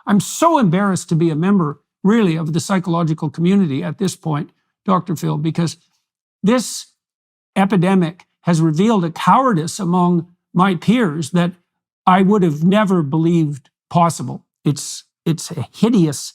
I'm so embarrassed to be a member, really, of the psychological community at this point, Dr. Phil, because this epidemic has revealed a cowardice among my peers that I would have never believed possible. It's a hideous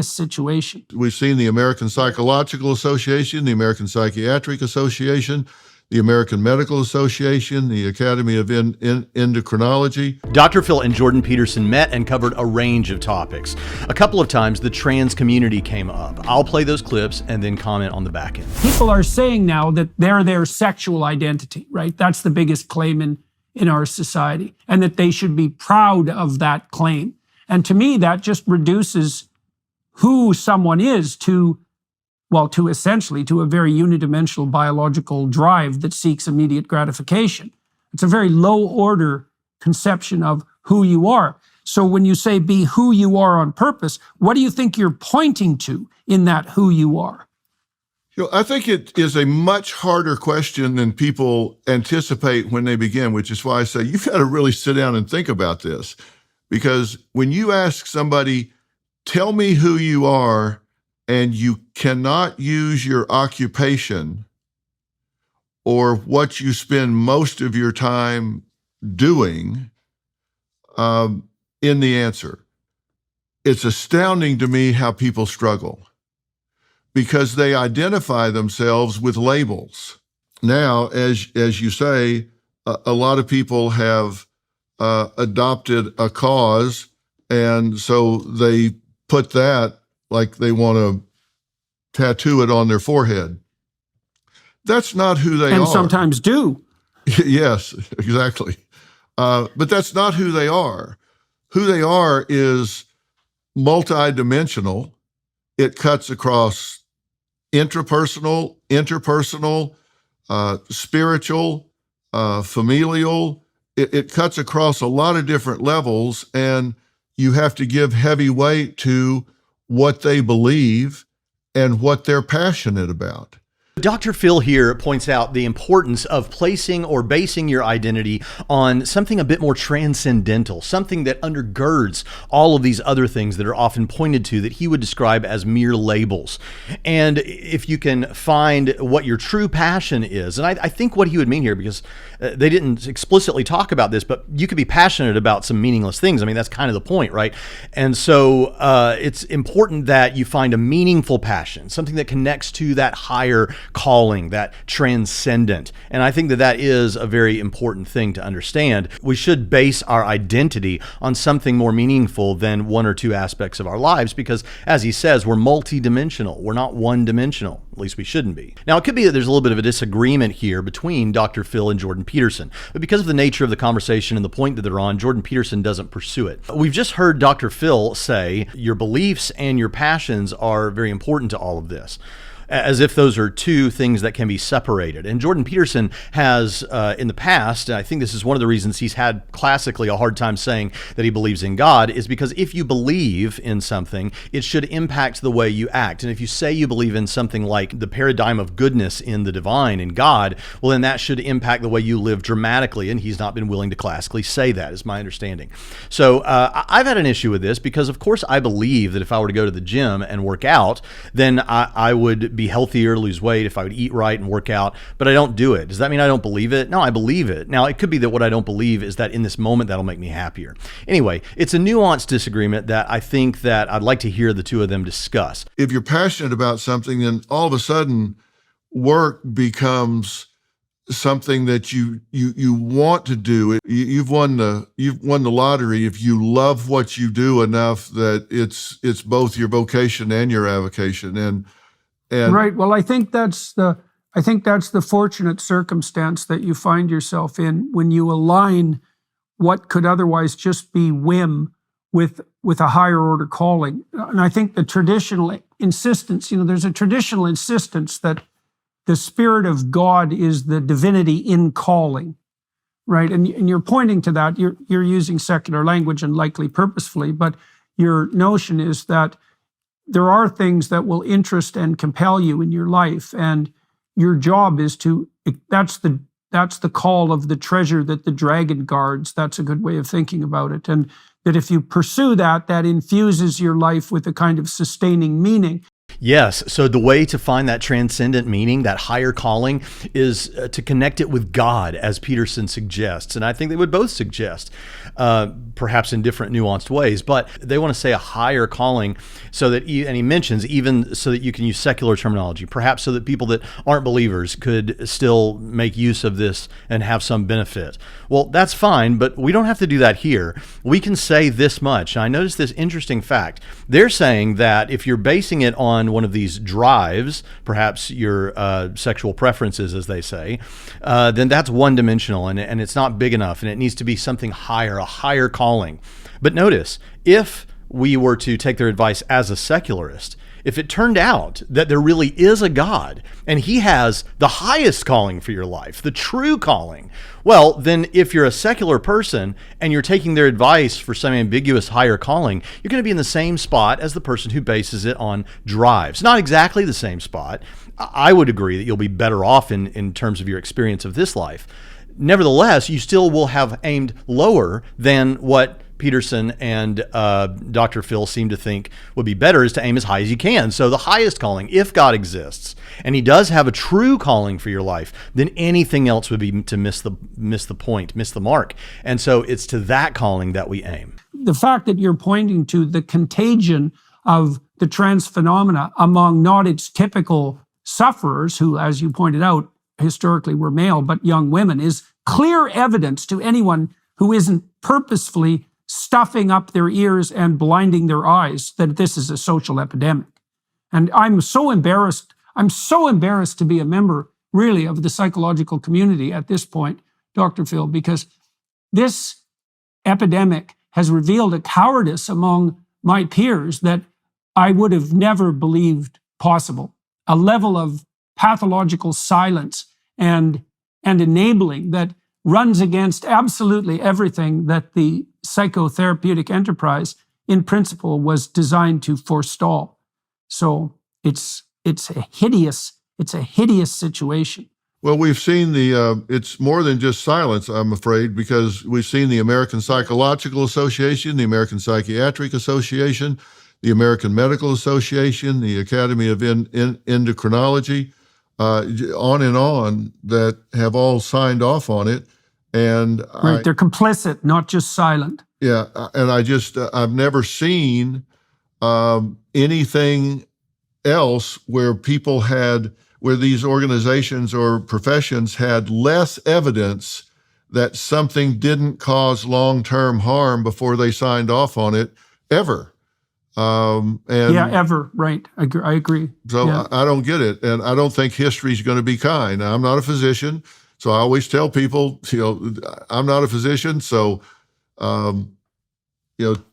situation. We've seen the American Psychological Association, the American Psychiatric Association, the American Medical Association, the Academy of Endocrinology. Dr. Phil and Jordan Peterson met and covered a range of topics. A couple of times the trans community came up. I'll play those clips and then comment on the back end. People are saying now that they're their sexual identity, right? That's the biggest claim in our society, and that they should be proud of that claim. And to me, that just reduces who someone is to essentially to a very unidimensional biological drive that seeks immediate gratification. It's a very low order conception of who you are. So when you say be who you are on purpose, what do you think you're pointing to in that who you are? I think it is a much harder question than people anticipate when they begin, which is why I say you've got to really sit down and think about this. Because when you ask somebody, tell me who you are, and you cannot use your occupation or what you spend most of your time doing in the answer, it's astounding to me how people struggle because they identify themselves with labels. Now, as you say, a lot of people have adopted a cause, and so they put that like they want to tattoo it on their forehead. That's not who they are. And sometimes do. Yes, exactly. But that's not who they are. Who they are is multidimensional. It cuts across intrapersonal, interpersonal, spiritual, familial. It cuts across a lot of different levels, and you have to give heavy weight to what they believe and what they're passionate about. Dr. Phil here points out the importance of placing or basing your identity on something a bit more transcendental, something that undergirds all of these other things that are often pointed to that he would describe as mere labels. And if you can find what your true passion is, and I think what he would mean here, because they didn't explicitly talk about this, but you could be passionate about some meaningless things. I mean, that's kind of the point, right? And so it's important that you find a meaningful passion, something that connects to that higher calling, that transcendent. And I think that that is a very important thing to understand. We should base our identity on something more meaningful than one or two aspects of our lives because, as he says, we're multidimensional. We're not one-dimensional. At least we shouldn't be. Now, it could be that there's a little bit of a disagreement here between Dr. Phil and Jordan Peterson, but because of the nature of the conversation and the point that they're on, Jordan Peterson doesn't pursue it. We've just heard Dr. Phil say your beliefs and your passions are very important to all of this, as if those are two things that can be separated. And Jordan Peterson has, in the past, and I think this is one of the reasons he's had classically a hard time saying that he believes in God, is because if you believe in something, it should impact the way you act. And if you say you believe in something like the paradigm of goodness in the divine, in God, well, then that should impact the way you live dramatically. And he's not been willing to classically say that, is my understanding. So I've had an issue with this because, of course, I believe that if I were to go to the gym and work out, then I would be healthier, lose weight if I would eat right and work out, but I don't do it. Does that mean I don't believe it? No, I believe it. Now, it could be that what I don't believe is that in this moment that'll make me happier. Anyway, it's a nuanced disagreement that I think that I'd like to hear the two of them discuss. If you're passionate about something, then all of a sudden work becomes something that you want to do. You've won the lottery if you love what you do enough that it's both your vocation and your avocation. And right. Well, I think that's the fortunate circumstance that you find yourself in when you align what could otherwise just be whim with a higher order calling. And I think the traditional insistence, there's a traditional insistence that the Spirit of God is the divinity in calling, right? And you're pointing to that. You're using secular language and likely purposefully, but your notion is that there are things that will interest and compel you in your life, and your job is that's the call of the treasure that the dragon guards. That's a good way of thinking about it. And that if you pursue that, that infuses your life with a kind of sustaining meaning. Yes. So the way to find that transcendent meaning, that higher calling, is to connect it with God, as Peterson suggests. And I think they would both suggest, perhaps in different nuanced ways, but they want to say a higher calling so that, and he mentions even so that you can use secular terminology, perhaps so that people that aren't believers could still make use of this and have some benefit. Well, that's fine, but we don't have to do that here. We can say this much. And I noticed this interesting fact. They're saying that if you're basing it on one of these drives, perhaps your sexual preferences, as they say, then that's one-dimensional and it's not big enough, and it needs to be something higher, a higher calling. But notice, if we were to take their advice as a secularist, if it turned out that there really is a God and he has the highest calling for your life, the true calling, well, then if you're a secular person and you're taking their advice for some ambiguous higher calling, you're going to be in the same spot as the person who bases it on drives. Not exactly the same spot. I would agree that you'll be better off in terms of your experience of this life. Nevertheless, you still will have aimed lower than what Peterson and Dr. Phil seem to think would be better, is to aim as high as you can. So the highest calling, if God exists, and he does have a true calling for your life, then anything else would be to miss the point, miss the mark. And so it's to that calling that we aim. The fact that you're pointing to the contagion of the trans phenomena among not its typical sufferers, who, as you pointed out, historically were male, but young women, is clear evidence to anyone who isn't purposefully stuffing up their ears and blinding their eyes that this is a social epidemic. And I'm so embarrassed to be a member, really, of the psychological community at this point, Dr. Phil, because this epidemic has revealed a cowardice among my peers that I would have never believed possible. A level of pathological silence and enabling that runs against absolutely everything that the psychotherapeutic enterprise, in principle, was designed to forestall. So it's a hideous situation. Well, we've seen it's more than just silence, I'm afraid, because we've seen the American Psychological Association, the American Psychiatric Association, the American Medical Association, the Academy of Endocrinology, on and on, that have all signed off on it. And right, they're complicit, not just silent. Yeah, and I've never seen anything else where these organizations or professions had less evidence that something didn't cause long-term harm before they signed off on it, ever. Ever, right. I agree. So yeah. I don't get it. And I don't think history's going to be kind. Now, I'm not a physician, so I always tell people, I'm not a physician, so,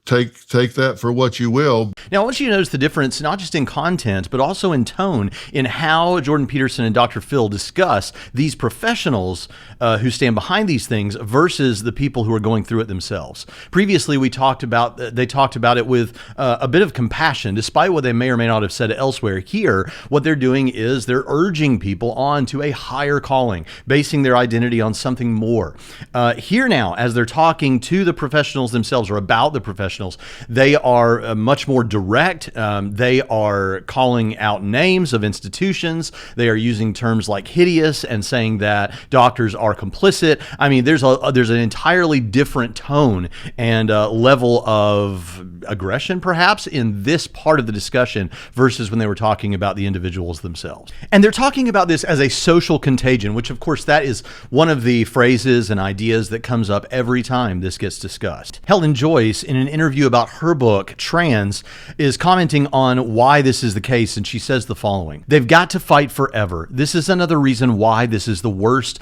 take that for what you will. Now, I want you to notice the difference, not just in content, but also in tone, in how Jordan Peterson and Dr. Phil discuss these professionals who stand behind these things versus the people who are going through it themselves. Previously, they talked about it with a bit of compassion, despite what they may or may not have said elsewhere. Here, what they're doing is they're urging people on to a higher calling, basing their identity on something more. Here now, as they're talking to the professionals themselves, or about the professionals, they are much more direct. They are calling out names of institutions. They are using terms like hideous and saying that doctors are complicit. I mean, there's an entirely different tone and level of aggression, perhaps, in this part of the discussion versus when they were talking about the individuals themselves. And they're talking about this as a social contagion, which, of course, that is one of the phrases and ideas that comes up every time this gets discussed. Helen Joyce, in an interview about her book, Trans, is commenting on why this is the case, and she says the following: "They've got to fight forever. This is another reason why this is the worst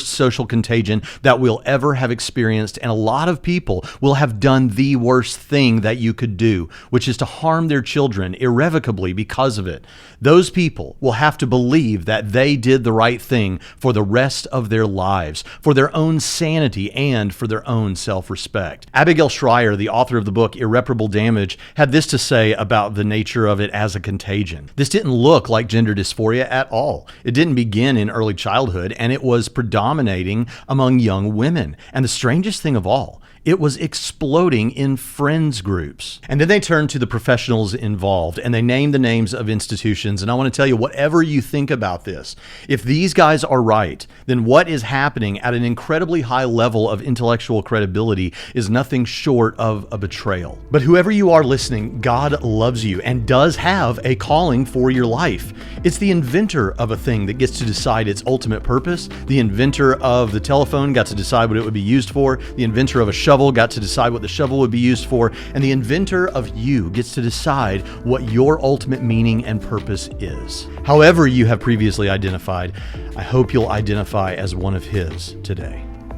social contagion that we'll ever have experienced, and a lot of people will have done the worst thing that you could do, which is to harm their children irrevocably because of it. Those people will have to believe that they did the right thing for the rest of their lives, for their own sanity and for their own self-respect." Abigail Shrier, the author of the book Irreparable Damage, had this to say about the nature of it as a contagion. "This didn't look like gender dysphoria at all. It didn't begin in early childhood, and it was predominating among young women. And the strangest thing of all It was exploding in friends groups. And then they turned to the professionals involved and they named the names of institutions. And I want to tell you, whatever you think about this, if these guys are right, then what is happening at an incredibly high level of intellectual credibility is nothing short of a betrayal. But whoever you are listening, God loves you and does have a calling for your life. It's the inventor of a thing that gets to decide its ultimate purpose. The inventor of the telephone got to decide what it would be used for. The inventor of a shovel got to decide what the shovel would be used for. And the inventor of you gets to decide what your ultimate meaning and purpose is. However you have previously identified, I hope you'll identify as one of His today.